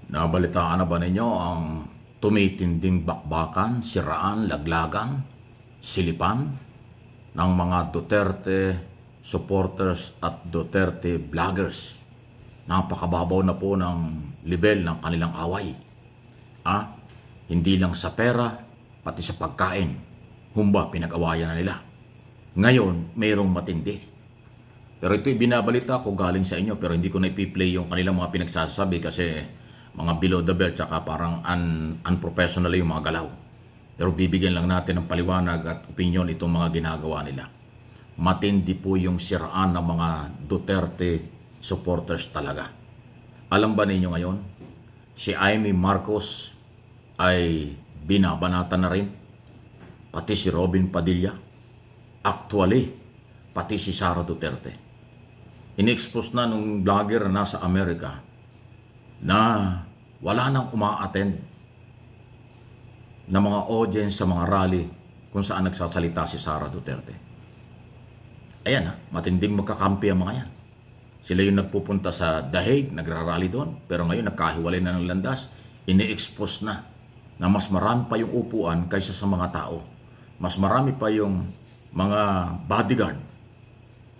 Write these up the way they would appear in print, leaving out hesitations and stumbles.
Nabalitaan na ba ninyo ang tumitinding bakbakan, siraan, laglagan, silipan ng mga Duterte supporters at Duterte vloggers? Napakababaw na po ng level ng kanilang away. Hindi lang sa pera, pati sa pagkain. Humba, pinag-awayan na nila. Ngayon, mayroong matindi. Pero ito binabalita ko galing sa inyo, pero hindi ko na ipi-play yung kanilang mga pinagsasabi kasi mga below the belt, tsaka parang unprofessional yung mga galaw. Pero bibigyan lang natin ng paliwanag at opinion itong mga ginagawa nila. Matindi po yung siraan ng mga Duterte supporters talaga. Alam ba ninyo ngayon, si Amy Marcos ay binabanatan na rin, pati si Robin Padilla, actually, pati si Sara Duterte. In-expose na nung vlogger na nasa Amerika na wala nang uma-attend na mga audience sa mga rally kung saan nagsasalita si Sara Duterte. Ayan matinding magkakampi ang mga yan. Sila yung nagpupunta sa The Hague, nagrarally doon, pero ngayon nagkahiwalay na ng landas, ini-expose na mas marami pa yung upuan kaysa sa mga tao. Mas marami pa yung mga bodyguard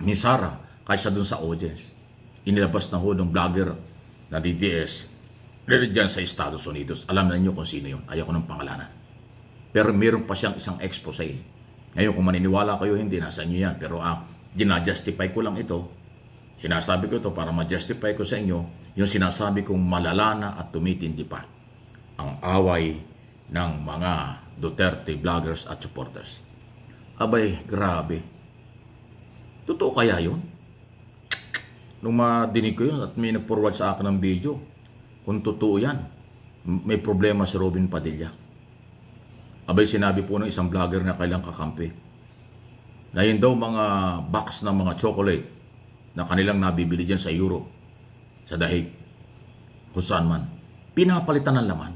ni Sara kaysa dun sa audience. Inilabas na ho ng vlogger na DDS dyan sa Estados Unidos. Alam na niyo kung sino yun. Ayaw ko ng pangalanan. Pero meron pa siyang isang expose. Ngayon, kung maniniwala kayo, hindi, nasa inyo yan. Pero ginajustify ko lang ito. Sinasabi ko ito para ma-justify ko sa inyo yung sinasabi kong malalana at tumitindi pa ang away ng mga Duterte vloggers at supporters. Abay, grabe. Totoo kaya yun? Nung madinig ko yun at may nag-forward sa akin ng video, kung totoo yan, may problema si Robin Padilla. Abay, sinabi po ng isang vlogger na kailang kakampi na yun daw mga box ng mga chocolate na kanilang nabibili dyan sa Europe, sa The Hague, kung saan man, pinapalitan ng laman.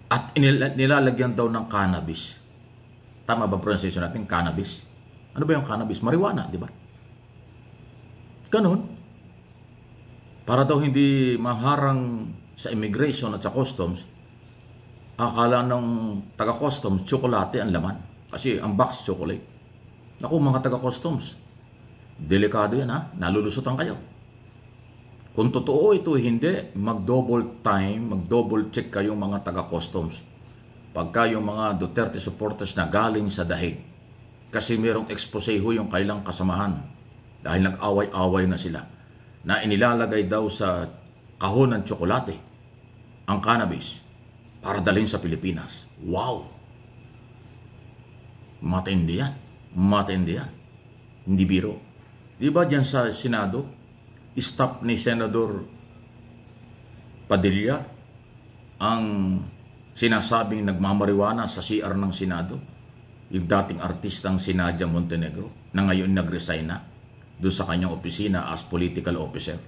At nilalagyan daw ng cannabis. Tama ba pronunciation natin? Cannabis. Ano ba yung cannabis? Marijuana, di ba? Ganun. Para daw hindi maharang sa immigration at sa customs, akala ng taga-customs, tsokolate ang laman. Kasi ang box chocolate. Naku, mga taga-customs, delikado yan nalulusutan kayo. Kung totoo ito, hindi, mag-double time, mag-double check kayong mga taga-customs. Pagka yung mga Duterte supporters na galing sa The Hague, kasi merong expose ho yung kailang kasamahan dahil nag-away-away na sila na inilalagay daw sa kahon ng tsokolate ang cannabis para dalhin sa Pilipinas. Wow! Matindi yan. Matindi yan. Hindi biro. Di ba dyan sa Senado, stop ni Senador Padilla ang sinasabing nagmamariwana sa CR ng Senado, yung dating artistang si Nadia Montenegro na ngayon nag-resign na doon sa kanyang opisina as political officer.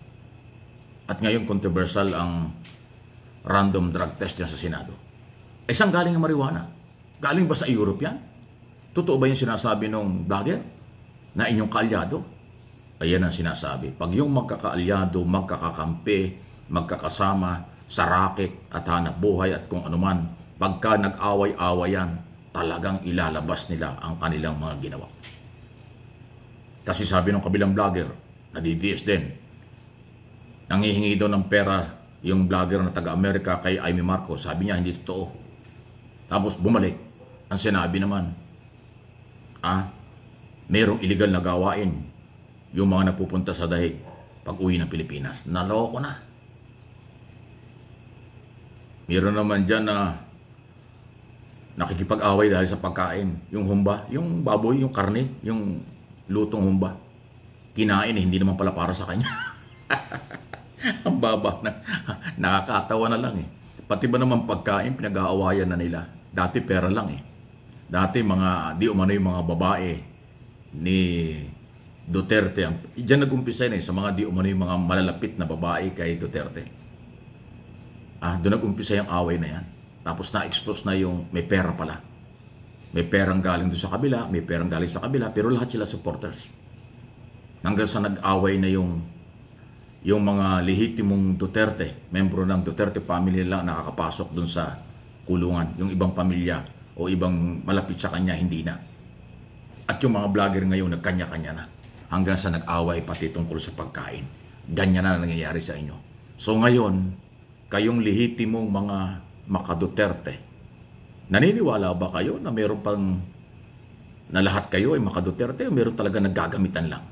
At ngayon controversial ang random drug test niya sa Senado. Saan galing ang marijuana? Galing ba sa Europe yan? Totoo ba yung sinasabi ng vlogger na inyong kaalyado? Ayan ang sinasabi. Pag yung magkakaalyado, magkakakampi, magkakasama sa racket at hanap buhay at kung anuman, pagka nag-away-awayan, talagang ilalabas nila ang kanilang mga ginawa. Kasi sabi ng kabilang vlogger, na DDS din, nangihingi daw ng pera yung vlogger na taga-Amerika kay Amy Marcos. Sabi niya, hindi totoo. Tapos bumalik. Ang sinabi naman, merong illegal na gawain yung mga napupunta sa dahig pag uwi ng Pilipinas. Naloko na. Meron naman dyan na nakikipag-away dahil sa pagkain. Yung humba, yung baboy, yung karne, yung lutong humba. Kinain hindi naman pala para sa kanya. Ang baba na. Nakakatawa na lang Pati ba naman pagkain, pinag-aawayan na nila. Dati pera lang Dati mga, di umano yung mga babae ni Duterte. Diyan nag-umpisa sa mga di umano yung mga malalapit na babae kay Duterte. Doon nag-umpisa yung away na yan. Tapos na-expose na yung may pera pala. May perang galing doon sa kabila, may perang galing sa kabila, pero lahat sila supporters. Hanggang sa nag-away na yung yung mga lehitimong Duterte, membro ng Duterte family lang nakakapasok dun sa kulungan. Yung ibang pamilya o ibang malapit sa kanya, hindi na. At yung mga vlogger ngayon, nagkanya-kanya na. Hanggang sa nag-away pati tungkol sa pagkain. Ganyan na nangyayari sa inyo. So ngayon, kayong lehitimong mga maka-Duterte, naniniwala ba kayo na meron pang, na lahat kayo ay maka-Duterte o meron talaga naggagamitan lang?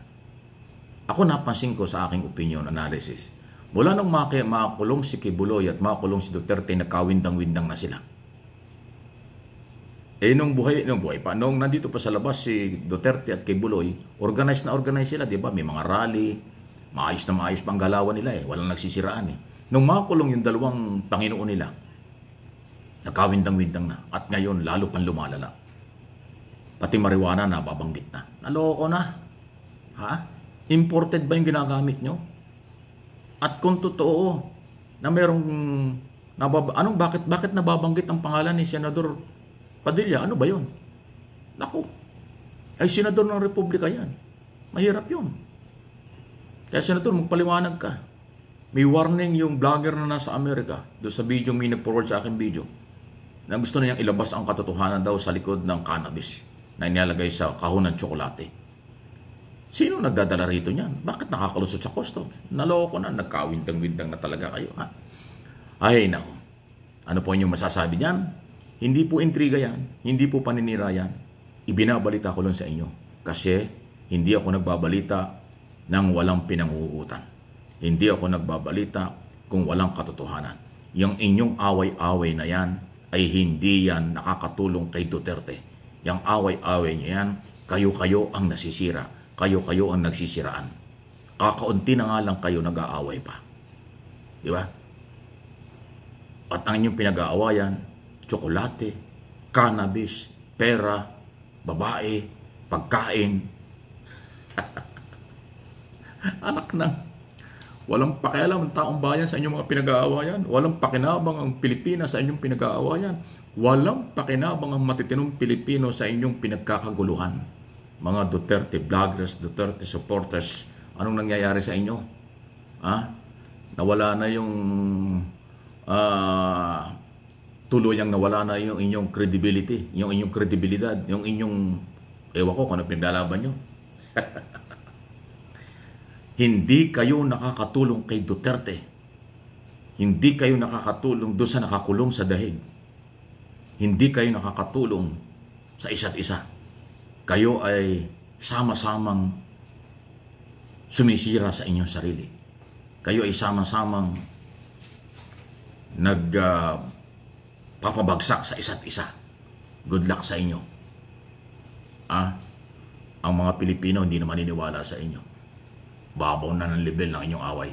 Ako napansin ko sa aking opinion analysis, mula nung makakulong si Kibuloy at makakulong si Duterte, nagkawindang-windang na sila. Nung buhay pa, nung nandito pa sa labas si Duterte at Kibuloy, organized sila, di ba? May mga rally, maayos na maayos pang galawan nila walang nagsisiraan Nung makakulong yung dalawang Panginoon nila, nagkawindang-windang na. At ngayon, lalo pang lumalala. Pati marijuana na, babanggit na. Naloko na. Ha? Imported ba yung ginagamit nyo? At kung totoo na merong bakit nababanggit ang pangalan ni Senador Padilla? Ano ba 'yon? Naku. Ay senador ng Republika 'yan. Mahirap 'yon. Kaya senador, magpaliwanag ka. May warning yung vlogger na nasa Amerika doon sa video, may nag-forward sa akin video, na gusto niyang ilabas ang katotohanan daw sa likod ng cannabis na inilalagay sa kahon ng tsokolate. Sino nagdadala rito niyan? Bakit nakakalusot sa customs? Naloko na, nagkawindang-windang na talaga kayo, ha? Ay, nako. Ano po inyong masasabi niyan? Hindi po intriga yan. Hindi po paninira yan. Ibinabalita ko lang sa inyo. Kasi hindi ako nagbabalita ng walang pinanguutan. Hindi ako nagbabalita kung walang katotohanan. Yung inyong away-away na yan ay hindi yan nakakatulong kay Duterte. Yung away-away niya yan, kayo-kayo ang nasisira. Kayo-kayo ang nagsisiraan. Kakaunti na nga lang kayo nag-aaway pa. Di ba? At ang inyong pinag-aawayan, tsokolate, cannabis, pera, babae, pagkain. Anak na. Walang pakialam ang taong bayan sa inyong mga pinag-aawayan. Walang pakinabang ang Pilipinas sa inyong pinag-aawayan. Walang pakinabang ang matitinong Pilipino sa inyong pinagkakaguluhan. Mga Duterte vloggers, Duterte supporters, anong nangyayari sa inyo? Nawala na yung tuluyang nawala na yung inyong credibility, yung inyong kredibilidad, yung inyong, ewan ko kung ano pinaglalaban nyo. Hindi kayo nakakatulong kay Duterte. Hindi kayo nakakatulong doon sa nakakulong sa dahig. Hindi kayo nakakatulong sa isa't isa. Kayo ay sama-samang sumisira sa inyong sarili. Kayo ay sama-samang papabagsak sa isa't isa. Good luck sa inyo. Ang mga Pilipino hindi na maniniwala sa inyo. Babaw na ng level ng inyong away.